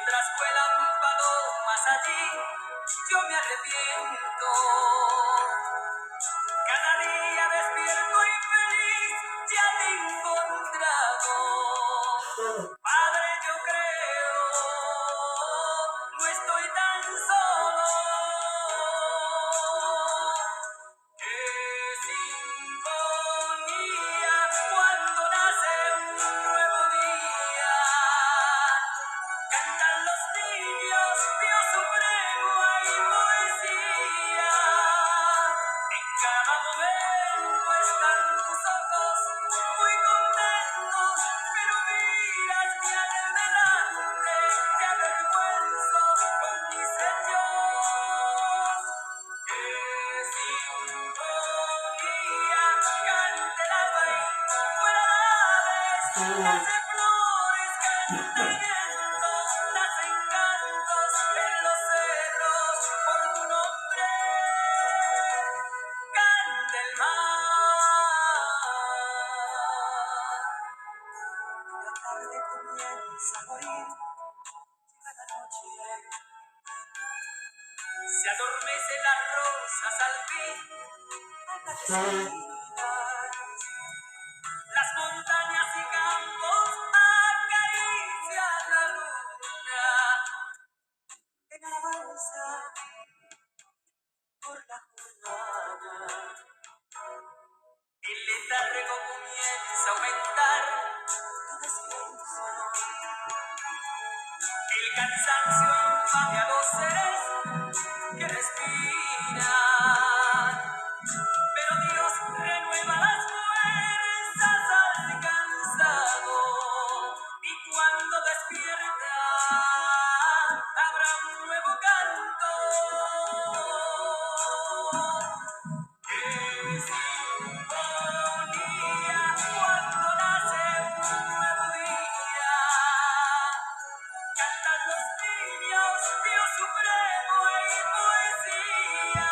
Mientras vuelan palomas allí, yo me arrepiento. Cada día despierto infeliz, ya te he encontrado. Padre, yo creo, no estoy tan solo. Qué sinfonía cuando nace un nuevo día. Cantan los niños, Dios supremo, hay poesía. En cada momento están tus ojos muy contentos, pero miras mi alma delante, te avergüenzo con mis hechos. Qué sinfonía canta el alba y fuera aves, nace flores, canta viento, nacen cantos en los cerros por tu nombre, canta el mar. La tarde comienza a morir, llega la noche, se adormecen las rosas al fin, atardecidas. Las montañas y campos acarician la luna en alabanza por la jornada. El letargo comienza a aumentar, todo es silencio. El cansancio invade a los seres que respiran. Pero Dios renueva las fuerzas al cansado, y cuando despierta habrá un nuevo canto. Qué sinfonía cuando nace un nuevo día. Cantan los niños, Dios supremo, hay poesía.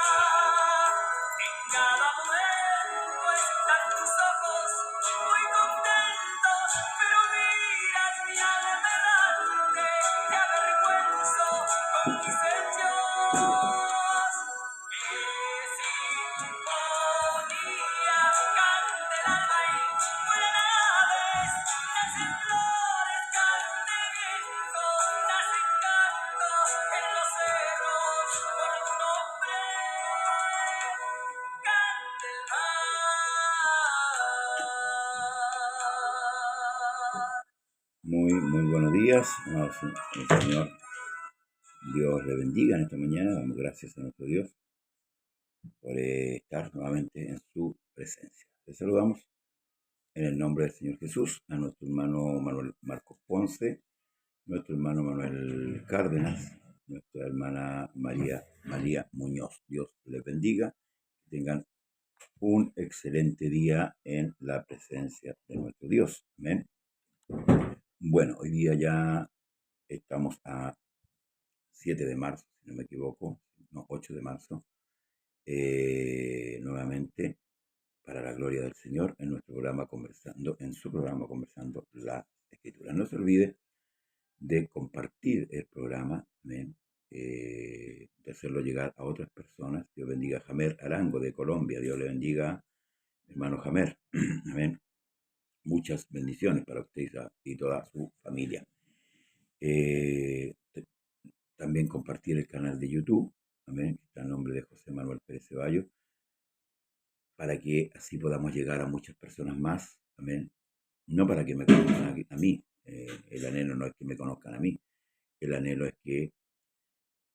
En cada momento están tus ojos muy contentos, pero miras mi alma errante, te avergüenzo con mis hechos. Qué sinfonía canta el alba y vuelan aves, nacen flores, canta el viento, nacen cantos en los cerros por tu nombre, canta el mar. Muy buenos días, amados. El Señor Dios le bendiga en esta mañana. Damos gracias a nuestro Dios por estar nuevamente en su presencia. Les saludamos en el nombre del Señor Jesús a nuestro hermano Manuel Marcos Ponce, nuestro hermano Manuel Cárdenas, nuestra hermana María Muñoz. Dios les bendiga. Que tengan un excelente día en la presencia de nuestro Dios. Amén. Bueno, hoy día ya estamos a 7 de marzo, si no me equivoco, no, 8 de marzo, nuevamente para la gloria del Señor en nuestro programa en su programa Conversando la Escritura. No se olvide de compartir el programa, amén, de hacerlo llegar a otras personas. Dios bendiga a Jamer Arango de Colombia, Dios le bendiga, hermano Jamer, amén. Muchas bendiciones para usted y toda su familia. También compartir el canal de YouTube, amén, que está en nombre de José Manuel Pérez Ceballos, para que así podamos llegar a muchas personas más, amén. No para que me conozcan a mí, el anhelo no es que me conozcan a mí, el anhelo es que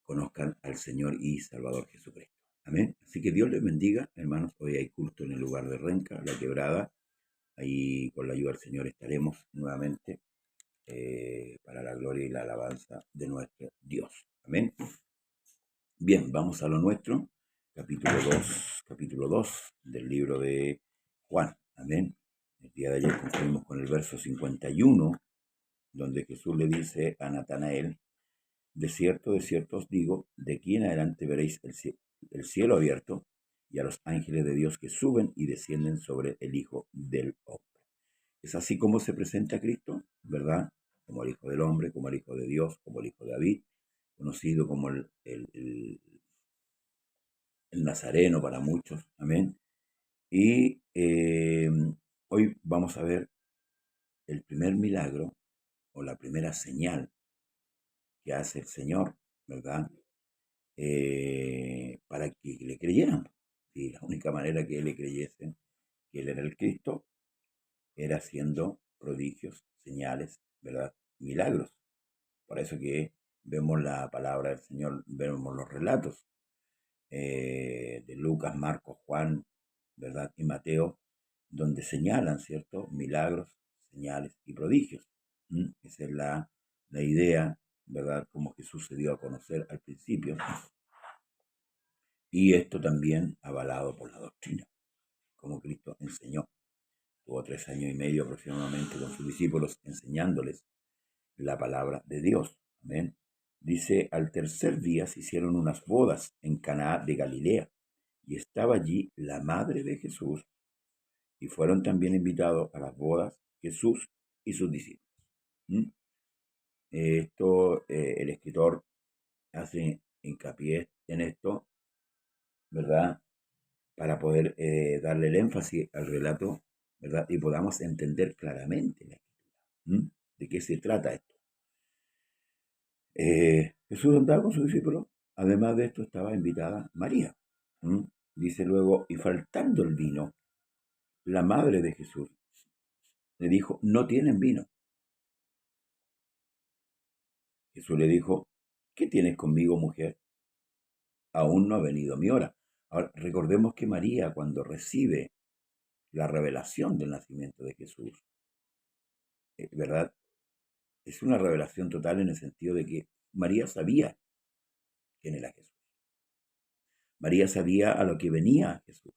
conozcan al Señor y Salvador Jesucristo, amén. Así que Dios les bendiga, hermanos. Hoy hay culto en el lugar de Renca, La Quebrada. Ahí con la ayuda del Señor estaremos nuevamente para la gloria y la alabanza de nuestro Dios. Amén. Bien, vamos a lo nuestro. Capítulo 2 del libro de Juan. Amén. El día de ayer concluimos con el verso 51, donde Jesús le dice a Natanael: de cierto os digo, de aquí en adelante veréis el cielo abierto y a los ángeles de Dios que suben y descienden sobre el Hijo del Hombre. Es así como se presenta Cristo, ¿verdad? como el Hijo del Hombre, como el Hijo de Dios, como el Hijo de David, conocido como el Nazareno para muchos, amén. Y hoy vamos a ver el primer milagro o la primera señal que hace el Señor, ¿verdad? Para que le creyeran. Y la única manera que le creyesen que Él era el Cristo era haciendo prodigios, señales, ¿verdad? Milagros. Por eso que vemos la palabra del Señor, vemos los relatos de Lucas, Marcos, Juan, ¿verdad? Y Mateo, donde señalan, ¿cierto? Milagros, señales y prodigios. Esa es la idea, ¿verdad? Como Jesús se dio a conocer al principio. Y esto también avalado por la doctrina, como Cristo enseñó. Tuvo 3 años y medio aproximadamente con sus discípulos enseñándoles la palabra de Dios. Amén. Dice, al tercer día se hicieron unas bodas en Caná de Galilea, y estaba allí la madre de Jesús, y fueron también invitados a las bodas Jesús y sus discípulos. Esto, el escritor hace hincapié en esto, ¿verdad? Para poder darle el énfasis al relato, ¿verdad? Y podamos entender claramente la escritura. ¿De qué se trata esto? Jesús andaba con sus discípulos. Además de esto estaba invitada María. Dice luego, y faltando el vino, la madre de Jesús le dijo, no tienen vino. Jesús le dijo, ¿qué tienes conmigo, mujer? Aún no ha venido mi hora. Ahora, recordemos que María, cuando recibe la revelación del nacimiento de Jesús, ¿verdad? Es una revelación total en el sentido de que María sabía quién era Jesús. María sabía a lo que venía Jesús.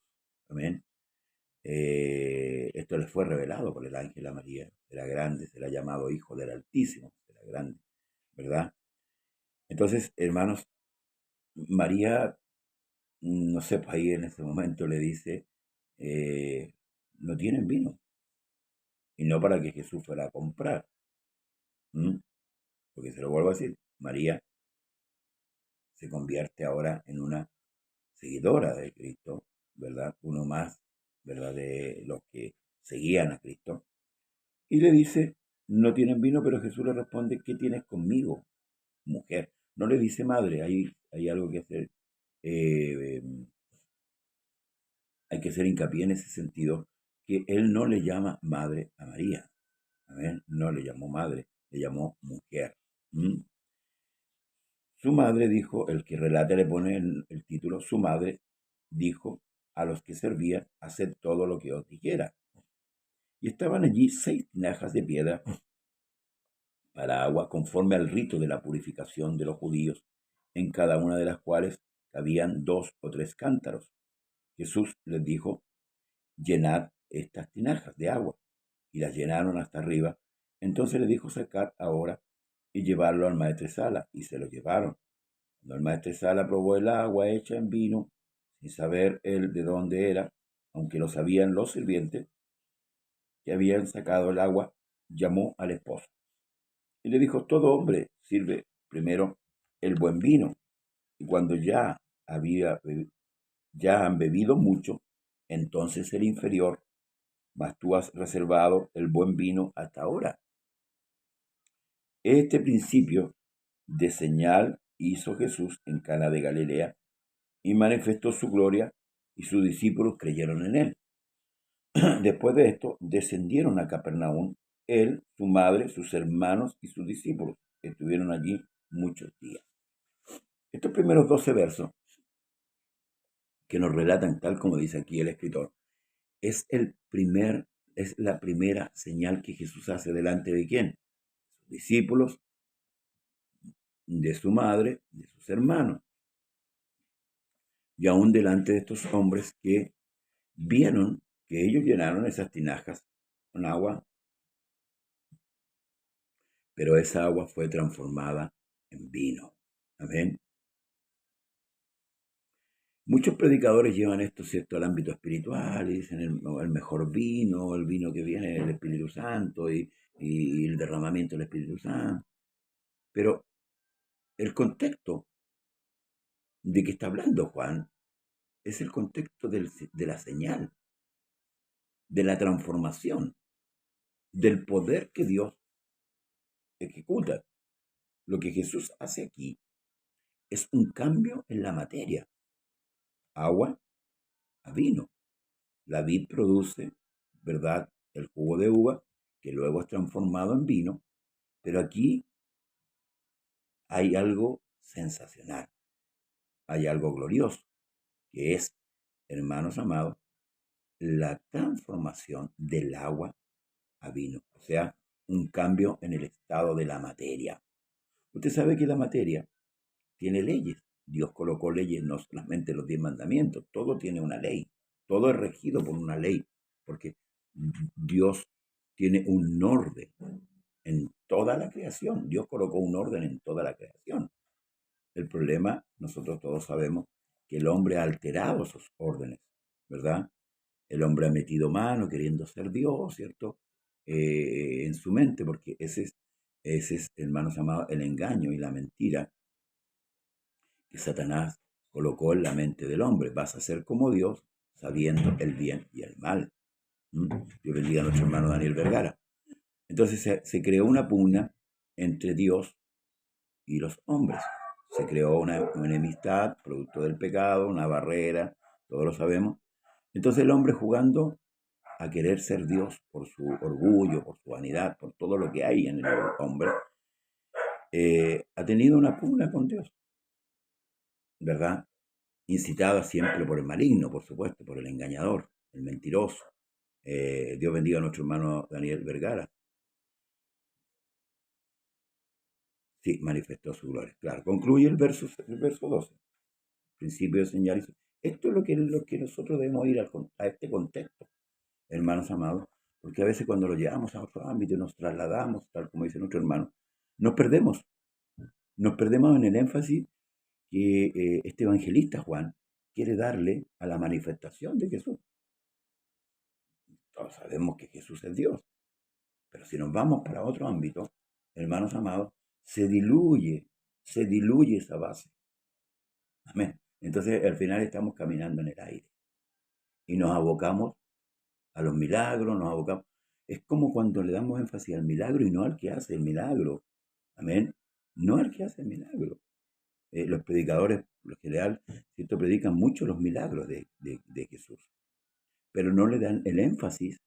Amén. Esto le fue revelado por el ángel a María. Será grande, será llamado Hijo del Altísimo, será grande, ¿verdad? Entonces, hermanos, María, no sé, pues ahí en ese momento le dice, no tienen vino. Y no para que Jesús fuera a comprar. Porque se lo vuelvo a decir, María se convierte ahora en una seguidora de Cristo, ¿verdad? Uno más, ¿verdad? De los que seguían a Cristo. Y le dice, no tienen vino, pero Jesús le responde, ¿qué tienes conmigo, mujer? No le dice madre, hay algo que hacer, hay que hacer hincapié en ese sentido, que él no le llama madre a María, ¿amén? No le llamó madre, le llamó mujer. Su madre dijo, el que relata le pone el título, su madre dijo a los que servían, haced todo lo que os dijera. Y estaban allí 6 tinajas de piedra para agua, conforme al rito de la purificación de los judíos, en cada una de las cuales cabían 2 o 3 cántaros. Jesús les dijo, llenad estas tinajas de agua, y las llenaron hasta arriba. Entonces les dijo, sacad ahora y llevarlo al maestresala, y se lo llevaron. Cuando el maestresala probó el agua hecha en vino, sin saber él de dónde era, aunque lo sabían los sirvientes que habían sacado el agua, llamó al esposo y le dijo, todo hombre sirve primero el buen vino, y cuando ya han bebido mucho, entonces el inferior, mas tú has reservado el buen vino hasta ahora. Este principio de señal hizo Jesús en Cana de Galilea y manifestó su gloria, y sus discípulos creyeron en él. Después de esto, descendieron a Capernaum, él, su madre, sus hermanos y sus discípulos. Estuvieron allí muchos días. Estos primeros 12 versos que nos relatan, tal como dice aquí el escritor, es la primera señal que Jesús hace delante de quién? Sus discípulos, de su madre, de sus hermanos, y aún delante de estos hombres que vieron que ellos llenaron esas tinajas con agua, pero esa agua fue transformada en vino. Amén. Muchos predicadores llevan esto, ¿cierto?, al ámbito espiritual y dicen el mejor vino, el vino que viene del Espíritu Santo y el derramamiento del Espíritu Santo. Pero el contexto de que está hablando Juan es el contexto de la señal, de la transformación, del poder que Dios ejecuta. Lo que Jesús hace aquí es un cambio en la materia, agua a vino. La vid produce, ¿verdad?, el jugo de uva, que luego es transformado en vino, pero aquí hay algo sensacional, hay algo glorioso, que es, hermanos amados, la transformación del agua a vino, o sea, un cambio en el estado de la materia. Usted sabe que la materia tiene leyes. Dios colocó leyes, no solamente los 10 mandamientos, todo tiene una ley, todo es regido por una ley, porque Dios tiene un orden en toda la creación. Dios colocó un orden en toda la creación. El problema, nosotros todos sabemos que el hombre ha alterado esos órdenes, ¿verdad? El hombre ha metido mano queriendo ser Dios, ¿cierto? En su mente, porque ese es, hermanos amados, el engaño y la mentira que Satanás colocó en la mente del hombre. Vas a ser como Dios, sabiendo el bien y el mal. Dios bendiga a nuestro hermano Daniel Vergara. Entonces se creó una pugna entre Dios y los hombres. Se creó una enemistad, producto del pecado, una barrera, todos lo sabemos. Entonces el hombre, jugando a querer ser Dios por su orgullo, por su vanidad, por todo lo que hay en el hombre, ha tenido una pugna con Dios, ¿verdad? Incitada siempre por el maligno, por supuesto, por el engañador, el mentiroso. Dios bendiga a nuestro hermano Daniel Vergara. Sí, manifestó su gloria. Claro, concluye el verso 12. Principio de señales. Esto es lo que nosotros debemos ir a este contexto, hermanos amados, porque a veces cuando lo llevamos a otro ámbito y nos trasladamos, tal como dice nuestro hermano, nos perdemos. Nos perdemos en el énfasis que este evangelista Juan quiere darle a la manifestación de Jesús. Todos sabemos que Jesús es Dios, pero si nos vamos para otro ámbito, hermanos amados, se diluye esa base. Amén. Entonces al final estamos caminando en el aire y nos abocamos a los milagros, nos abocamos. Es como cuando le damos énfasis al milagro y no al que hace el milagro. Amén. No al que hace el milagro. Los predicadores, por lo general, ¿cierto?, predican mucho los milagros de Jesús, pero no le dan el énfasis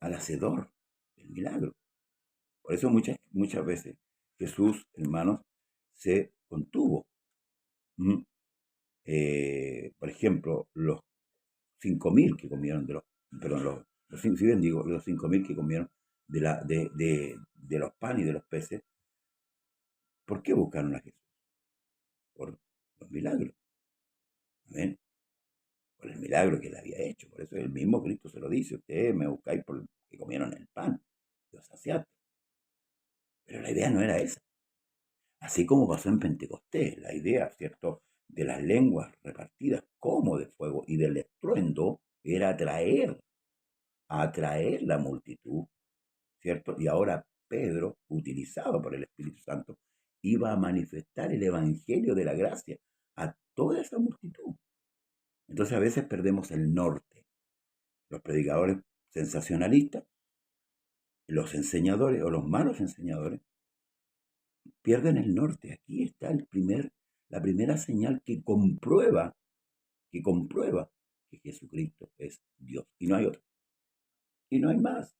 al hacedor del milagro. Por eso muchas veces Jesús, hermanos, se contuvo. Por ejemplo, los 5.000 que comieron los 5.000 que comieron de los panes y de los peces, ¿por qué buscaron a Jesús? Por los milagros. Amén. Por el milagro que él había hecho. Por eso el mismo Cristo se lo dice: ustedes me buscáis porque comieron el pan, los saciaste. Pero la idea no era esa. Así como pasó en Pentecostés, la idea, ¿cierto?, de las lenguas repartidas como de fuego y del estruendo era atraer la multitud, ¿cierto? Y ahora Pedro, utilizado por el Espíritu Santo, iba a manifestar el evangelio de la gracia a toda esa multitud. Entonces a veces perdemos el norte. Los predicadores sensacionalistas, los enseñadores o los malos enseñadores, pierden el norte. Aquí está la primera señal que comprueba que Jesucristo es Dios. Y no hay otro. Y no hay más.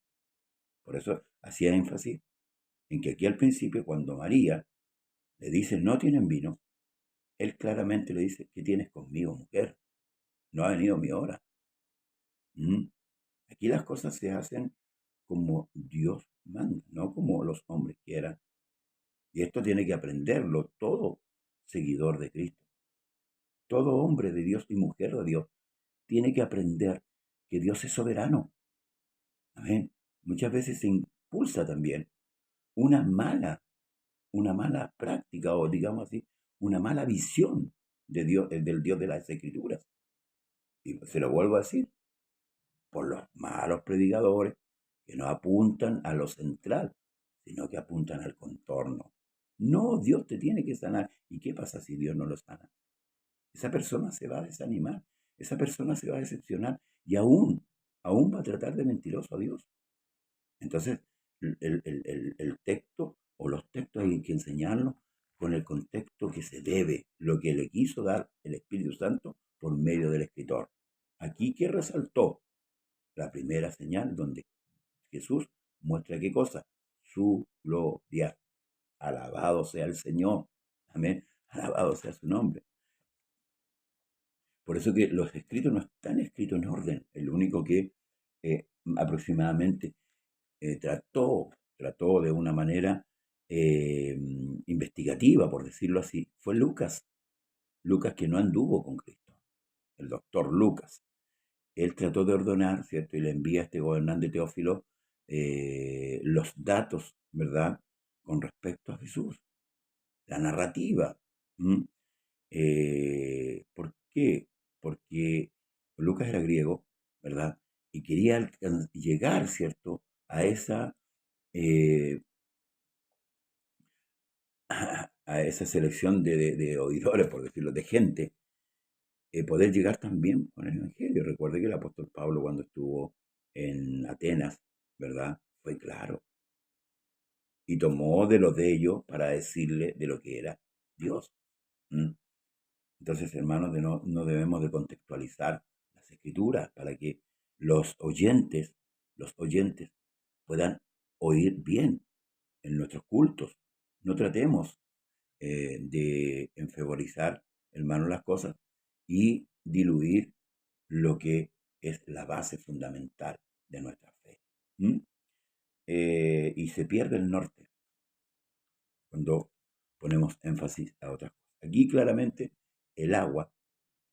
Por eso hacía énfasis en que aquí al principio, cuando María le dice: no tienen vino, él claramente le dice: ¿qué tienes conmigo, mujer? No ha venido mi hora. Aquí las cosas se hacen como Dios manda, no como los hombres quieran. Y esto tiene que aprenderlo todo seguidor de Cristo. Todo hombre de Dios y mujer de Dios tiene que aprender que Dios es soberano. Amén. Muchas veces se impulsa también una mala práctica, o digamos así, una mala visión de Dios, del Dios de las Escrituras. Y se lo vuelvo a decir, por los malos predicadores que no apuntan a lo central, sino que apuntan al contorno. No, Dios te tiene que sanar. ¿Y qué pasa si Dios no lo sana? Esa persona se va a desanimar, esa persona se va a decepcionar y aún va a tratar de mentiroso a Dios. Entonces, el texto o los textos hay que enseñarlos con el contexto que se debe, lo que le quiso dar el Espíritu Santo por medio del escritor. Aquí que resaltó la primera señal donde Jesús muestra qué cosa, su gloria. Alabado sea el Señor. Amén. Alabado sea su nombre. Por eso que los escritos no están escritos en orden. El único que aproximadamente trató de una manera investigativa, por decirlo así, fue Lucas. Lucas que no anduvo con Cristo. El doctor Lucas. Él trató de ordenar, ¿cierto? Y le envía a este gobernante Teófilo los datos, ¿verdad? Con respecto a Jesús. La narrativa. ¿Mm? ¿Por qué? Porque Lucas era griego, ¿verdad? Y quería llegar, ¿cierto? A esa, eh, a esa selección de oidores, por decirlo, de gente, poder llegar también con el Evangelio. Recuerde que el apóstol Pablo cuando estuvo en Atenas, ¿verdad? Fue claro. Y tomó de lo de ellos para decirle de lo que era Dios. ¿Mm? Entonces, hermanos, no debemos de contextualizar las escrituras para que los oyentes puedan oír bien en nuestros cultos. No tratemos de enfavorizar, hermanos, las cosas y diluir lo que es la base fundamental de nuestra fe. ¿Mm? Y se pierde el norte cuando ponemos énfasis a otras cosas. Aquí claramente el agua,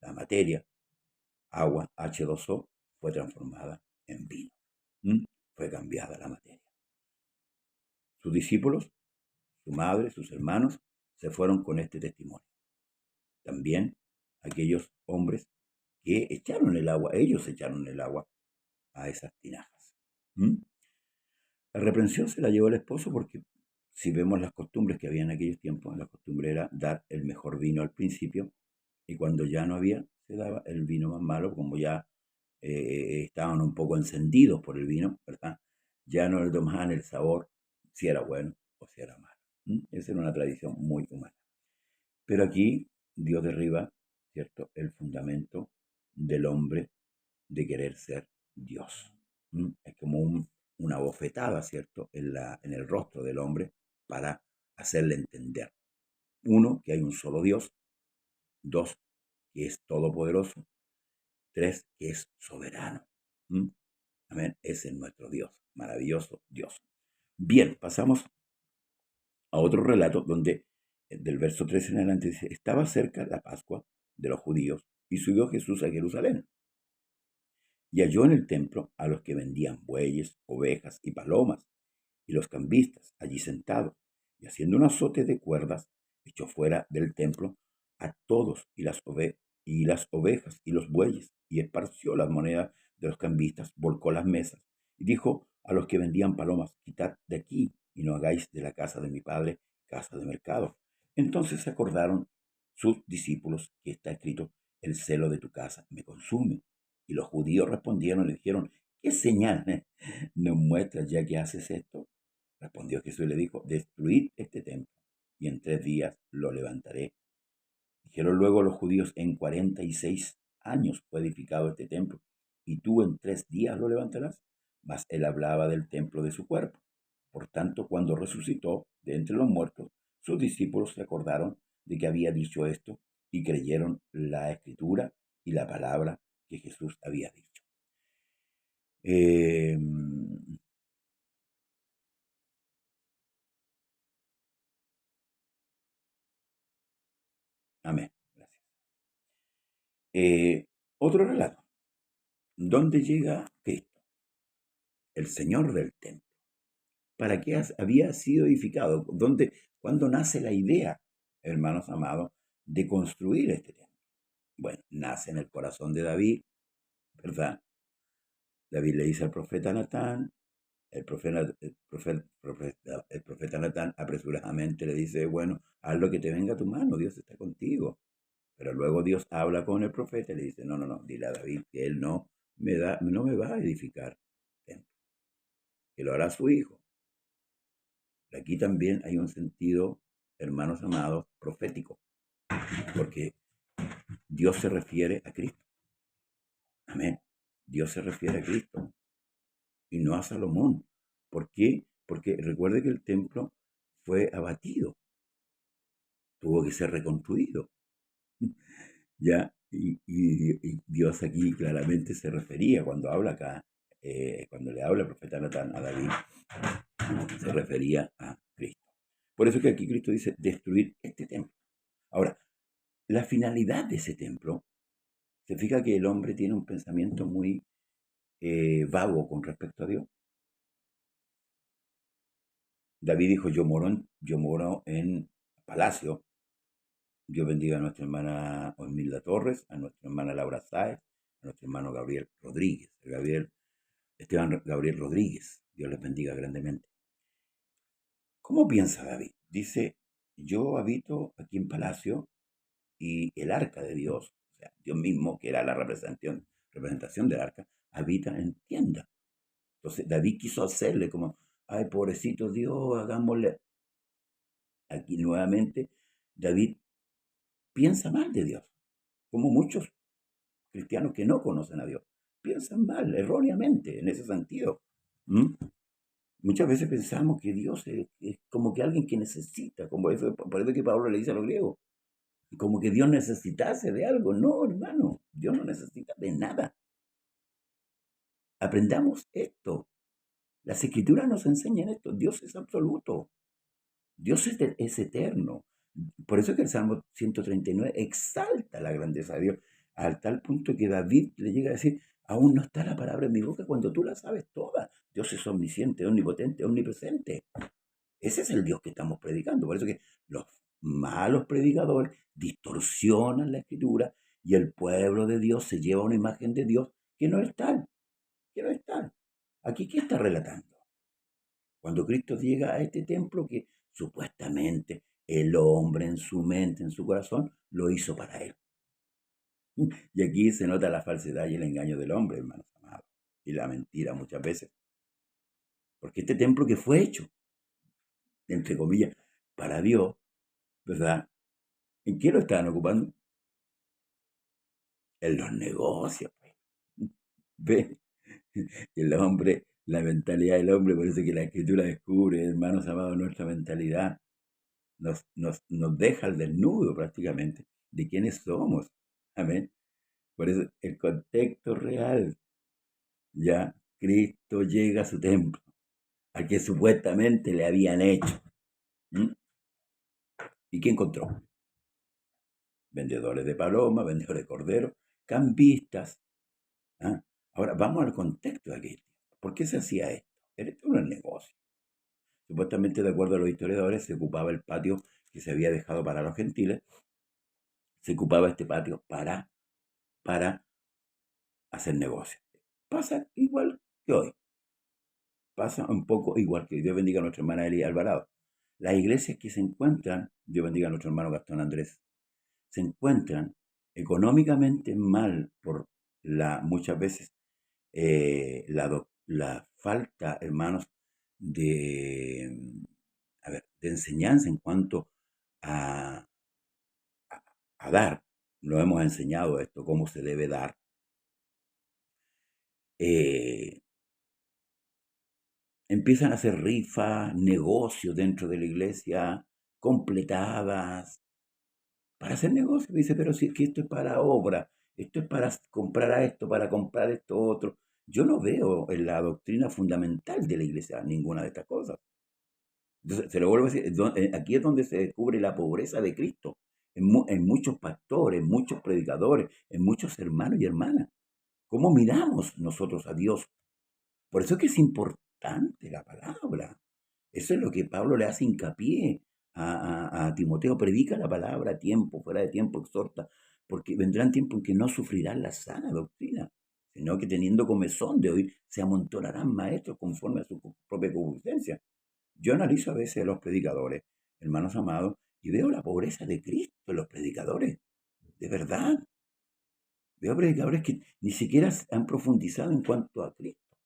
la materia, agua, H2O, fue transformada en vino. ¿Mm? Fue cambiada la materia. Sus discípulos, su madre, sus hermanos, se fueron con este testimonio. También aquellos hombres que echaron el agua, ellos echaron el agua a esas tinajas. ¿Mm? La reprensión se la llevó el esposo porque si vemos las costumbres que había en aquellos tiempos, la costumbre era dar el mejor vino al principio y cuando ya no había, se daba el vino más malo, como ya estaban un poco encendidos por el vino, ¿verdad? Ya no le tomaban el sabor si era bueno o si era malo. ¿Mm? Esa era una tradición muy humana. Pero aquí Dios derriba, ¿cierto?, el fundamento del hombre de querer ser Dios. ¿Mm? Es como una bofetada, ¿cierto?, en el rostro del hombre para hacerle entender. Uno, que hay un solo Dios. Dos, que es todopoderoso. Tres, que es soberano. ¿Mm? Amén. Ese es nuestro Dios, maravilloso Dios. Bien, pasamos a otro relato donde del verso 13 en adelante dice, estaba cerca la Pascua de los judíos y subió Jesús a Jerusalén. Y halló en el templo a los que vendían bueyes, ovejas y palomas, y los cambistas allí sentados, y haciendo un azote de cuerdas, echó fuera del templo a todos y las ovejas y los bueyes, y esparció las monedas de los cambistas, volcó las mesas, y dijo a los que vendían palomas, quitad de aquí, y no hagáis de la casa de mi padre casa de mercado. Entonces se acordaron sus discípulos que está escrito, el celo de tu casa me consume. Y los judíos respondieron y le dijeron, ¿qué señal nos muestras ya que haces esto? Respondió Jesús y le dijo, destruid este templo, y en 3 días lo levantaré. Dijeron luego los judíos, en 46 años fue edificado este templo, y tú en 3 días lo levantarás. Mas él hablaba del templo de su cuerpo. Por tanto, cuando resucitó de entre los muertos, sus discípulos se acordaron de que había dicho esto, y creyeron la escritura y la palabra que Jesús había dicho. Eh, amén. Gracias. Otro relato. ¿Dónde llega Cristo? El Señor del templo. ¿Para qué había sido edificado? ¿Cuándo nace la idea, hermanos amados, de construir este templo. Bueno, nace en el corazón de David, ¿verdad? David le dice al profeta Natán, el profeta Natán apresuradamente le dice, bueno, haz lo que te venga a tu mano, Dios está contigo. Pero luego Dios habla con el profeta y le dice, no, dile a David que él no me va a edificar templo, que lo hará su hijo. Aquí también hay un sentido, hermanos amados, profético, porque Dios se refiere a Cristo. Amén. Dios se refiere a Cristo y no a Salomón. ¿Por qué? Porque recuerde que el templo fue abatido, tuvo que ser reconstruido. ¿Ya? Y Dios aquí claramente se refería, cuando habla acá, cuando le habla el profeta Natán a David, se refería a Cristo. Por eso que aquí Cristo dice, destruir este templo. Ahora, la finalidad de ese templo, se fija que el hombre tiene un pensamiento muy vago con respecto a Dios. David dijo, yo moro en palacio. Dios bendiga a nuestra hermana Osmilda Torres, a nuestra hermana Laura Sáez, a nuestro hermano Gabriel Rodríguez, Esteban Gabriel Rodríguez. Dios les bendiga grandemente. ¿Cómo piensa David? Dice, yo habito aquí en palacio y el arca de Dios, o sea, Dios mismo, que era la representación del arca, habita en tienda. Entonces David quiso hacerle como, ay, pobrecito Dios, hagámosle. Aquí nuevamente David piensa mal de Dios, como muchos cristianos que no conocen a Dios. Piensan mal, erróneamente, en ese sentido. ¿Mm? Muchas veces pensamos que Dios es como que alguien que necesita, como eso, por eso que Pablo le dice a los griegos, como que Dios necesitase de algo. No, hermano, Dios no necesita de nada. Aprendamos esto. Las escrituras nos enseñan esto. Dios es absoluto. Dios es eterno. Por eso que el Salmo 139 exalta la grandeza de Dios, al tal punto que David le llega a decir, aún no está la palabra en mi boca cuando tú la sabes toda. Dios es omnisciente, omnipotente, omnipresente. Ese es el Dios que estamos predicando. Por eso que los malos predicadores distorsionan la escritura y el pueblo de Dios se lleva una imagen de Dios que no es tal, que no es tal. Aquí, ¿qué está relatando? Cuando Cristo llega a este templo que supuestamente el hombre en su mente, en su corazón, lo hizo para él. Y aquí se nota la falsedad y el engaño del hombre, hermanos amados, y la mentira muchas veces. Porque este templo que fue hecho, entre comillas, para Dios, ¿verdad? ¿En qué lo estaban ocupando? En los negocios, pues. ¿Ve? El hombre, la mentalidad del hombre, por eso que la escritura descubre, hermanos amados, nuestra mentalidad. Nos deja al desnudo prácticamente de quiénes somos. Amén. Por eso el contexto real, ya Cristo llega a su templo, al que supuestamente le habían hecho. ¿Mm? ¿Y qué encontró? Vendedores de paloma, vendedores de cordero, cambistas. ¿Ah? Ahora vamos al contexto de aquel. ¿Por qué se hacía esto? Era un negocio. Supuestamente, de acuerdo a los historiadores, se ocupaba el patio que se había dejado para los gentiles, se ocupaba este patio para hacer negocio. Pasa igual que hoy. Pasa un poco igual que hoy. Dios bendiga a nuestra hermana Eli Alvarado. Las iglesias que se encuentran, Dios bendiga a nuestro hermano Gastón Andrés, se encuentran económicamente mal por muchas veces la falta, hermanos, de, de enseñanza en cuanto a, a dar. Lo hemos enseñado esto, cómo se debe dar. Empiezan a hacer rifas, negocios dentro de la iglesia, completadas, para hacer negocios. Dice, pero si es que esto es para obra, esto es para comprar a esto, para comprar esto otro. Yo no veo en la doctrina fundamental de la iglesia ninguna de estas cosas. Entonces, se lo vuelvo a decir, aquí es donde se descubre la pobreza de Cristo, en muchos pastores, en muchos predicadores, en muchos hermanos y hermanas. ¿Cómo miramos nosotros a Dios? Por eso es que es importante la palabra. Eso es lo que Pablo le hace hincapié a Timoteo, predica la palabra a tiempo, fuera de tiempo, exhorta, porque vendrán tiempos en que no sufrirán la sana doctrina, sino que teniendo comezón de oír, se amontonarán maestros conforme a su propia concupiscencia. Yo analizo a veces a los predicadores, hermanos amados, y veo la pobreza de Cristo en los predicadores, de verdad. Veo predicadores que ni siquiera han profundizado en cuanto a Cristo.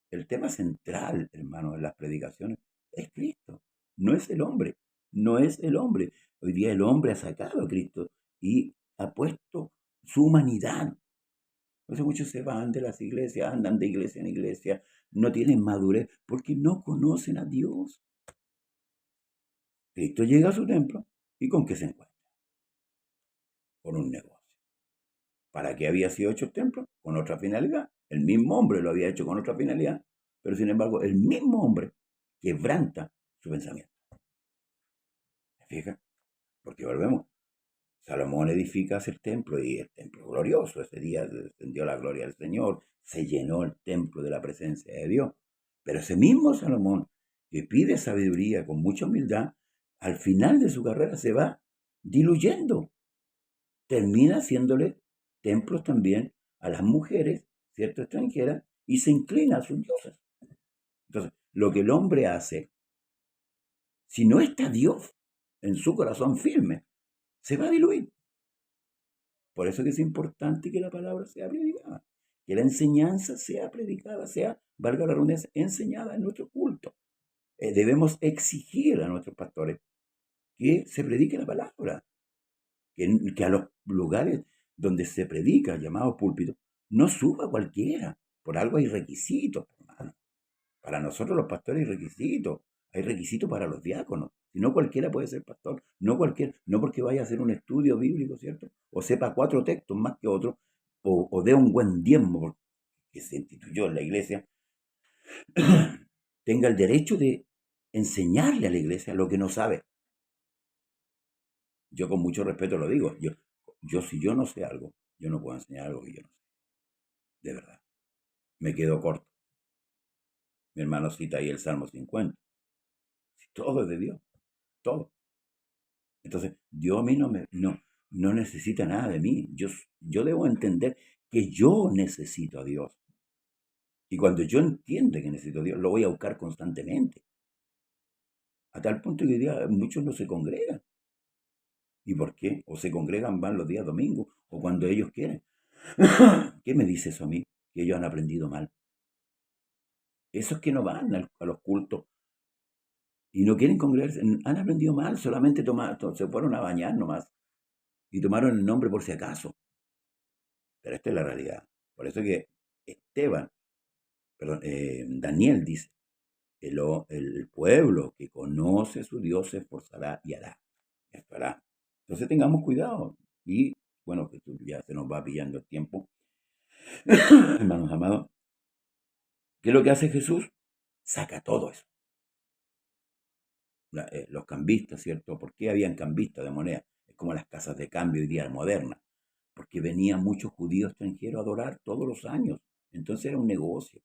El tema central, hermano, en las predicaciones es Cristo, no es el hombre, no es el hombre. Hoy día el hombre ha sacado a Cristo y ha puesto su humanidad. Por eso muchos se van de las iglesias, andan de iglesia en iglesia, no tienen madurez porque no conocen a Dios. Cristo llega a su templo y ¿con qué se encuentra? Con un negocio. ¿Para qué había sido hecho el templo? Con otra finalidad. El mismo hombre lo había hecho con otra finalidad, pero sin embargo el mismo hombre quebranta su pensamiento. ¿Se fija? Porque volvemos. Salomón edifica el templo y el templo glorioso. Ese día descendió la gloria del Señor, se llenó el templo de la presencia de Dios. Pero ese mismo Salomón, que pide sabiduría con mucha humildad, al final de su carrera se va diluyendo. Termina haciéndole templos también a las mujeres, ¿cierto?, extranjeras, y se inclina a sus dioses. Entonces, lo que el hombre hace, si no está Dios en su corazón firme, se va a diluir. Por eso que es importante que la palabra sea predicada, que la enseñanza sea predicada, sea, valga la redundancia, enseñada en nuestro culto. Debemos exigir a nuestros pastores que se predique la palabra, que a los lugares donde se predica, llamados púlpitos, no suba cualquiera. Por algo hay requisitos, hermano. Para nosotros los pastores hay requisitos. Hay requisitos para los diáconos. Si no cualquiera puede ser pastor. No cualquiera, no porque vaya a hacer un estudio bíblico, ¿cierto? O sepa 4 textos más que otros, o dé un buen diezmo, que se instituyó en la iglesia, tenga el derecho de enseñarle a la iglesia lo que no sabe. Yo con mucho respeto lo digo. Si yo no sé algo, yo no puedo enseñar algo que yo no sé. De verdad. Me quedo corto. Mi hermano cita ahí el Salmo 50. Todo es de Dios. Todo. Entonces, Dios a mí no necesita nada de mí. Yo debo entender que yo necesito a Dios. Y cuando yo entiendo que necesito a Dios, lo voy a buscar constantemente. A tal punto que hoy día muchos no se congregan. ¿Y por qué? O se congregan, van los días domingos, o cuando ellos quieren. ¿Qué me dice eso a mí? Que ellos han aprendido mal. Esos que no van a los cultos y no quieren congregarse, han aprendido mal, solamente se fueron a bañar nomás y tomaron el nombre por si acaso. Pero esta es la realidad. Por eso que Daniel dice, el pueblo que conoce a su Dios se esforzará y hará. Esto hará. Entonces tengamos cuidado. Y bueno, que ya se nos va pillando el tiempo. Hermanos amados, ¿qué es lo que hace Jesús? Saca todo eso. Los cambistas, ¿cierto? ¿Por qué habían cambistas de moneda? Es como las casas de cambio hoy día modernas. Porque venían muchos judíos extranjeros a adorar todos los años. Entonces era un negocio.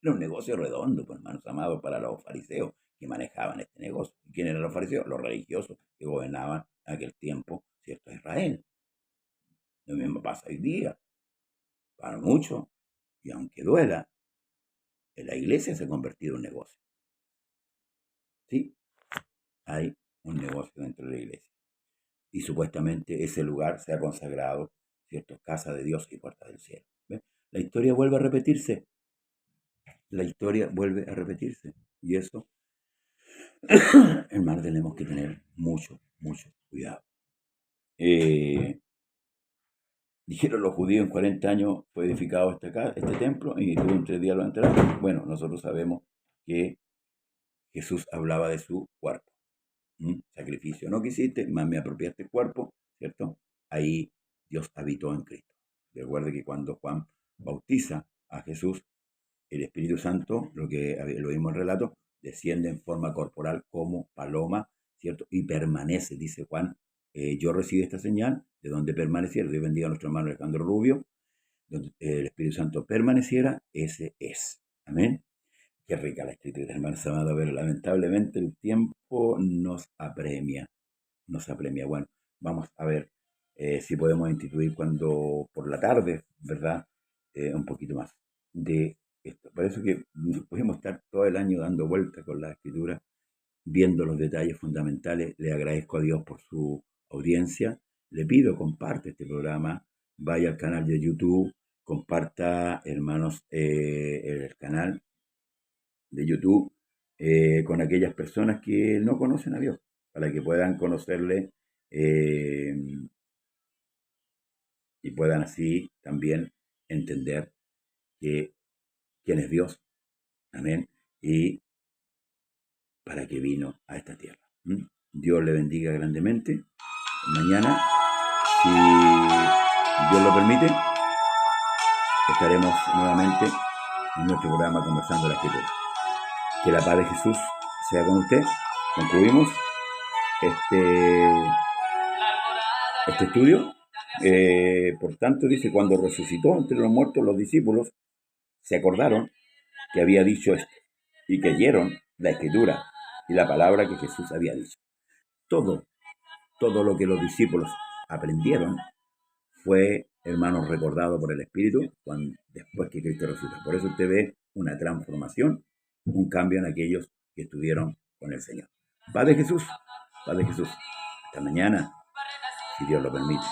Era un negocio redondo, pues, hermanos amados, para los fariseos que manejaban este negocio. ¿Y quién eran los fariseos? Los religiosos que gobernaban en aquel tiempo, ¿cierto?, Israel. Lo mismo pasa hoy día. Para muchos, y aunque duela, en la iglesia se ha convertido en un negocio. ¿Sí? Hay un negocio dentro de la iglesia. Y supuestamente ese lugar se ha consagrado, ¿cierto?, casa de Dios y puerta del cielo. ¿Ven? La historia vuelve a repetirse. La historia vuelve a repetirse. Y eso, hermano, tenemos que tener mucho, mucho cuidado. Dijeron los judíos, en 40 años fue edificado este templo y tuvo en 3 días lo enterraron. Bueno, nosotros sabemos que Jesús hablaba de su cuerpo. Sacrificio no quisiste, más me apropiaste el cuerpo, ¿cierto? Ahí Dios habitó en Cristo. Recuerde que cuando Juan bautiza a Jesús, el Espíritu Santo, lo vimos en el relato, desciende en forma corporal como paloma, ¿cierto? Y permanece, dice Juan, yo recibí esta señal, de donde permaneciera, Dios bendiga a nuestro hermano Alejandro Rubio, donde el Espíritu Santo permaneciera, ese es. Amén. Qué rica la escritura, hermano amado, pero lamentablemente el tiempo nos apremia, nos apremia. Bueno, vamos a ver si podemos instituir cuando por la tarde, ¿verdad? Un poquito más de esto. Por eso que podemos estar todo el año dando vueltas con la escritura, viendo los detalles fundamentales. Le agradezco a Dios por su audiencia. Le pido, comparte este programa, vaya al canal de YouTube, comparta, hermanos, el canal de YouTube con aquellas personas que no conocen a Dios, para que puedan conocerle eh, y puedan así también entender que quién es Dios, amén, y para qué vino a esta tierra. ¿Mm? Dios le bendiga grandemente. Mañana, si Dios lo permite, estaremos nuevamente en nuestro programa conversando la escritura. Que la paz de Jesús sea con usted. Concluimos este estudio. Por tanto, dice, cuando resucitó entre los muertos, los discípulos se acordaron que había dicho esto y creyeron la escritura y la palabra que Jesús había dicho. Todo lo que los discípulos aprendieron fue, hermanos, recordado por el Espíritu después que Cristo resucitó. Por eso usted ve una transformación, un cambio en aquellos que estuvieron con el Señor. Paz de Jesús, paz de Jesús. Hasta mañana, si Dios lo permite.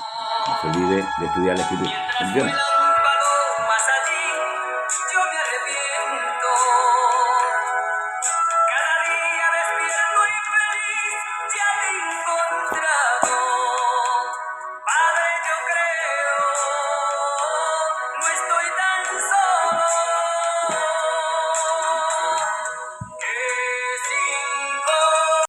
No se olvide de estudiar la Escritura. Bendiciones.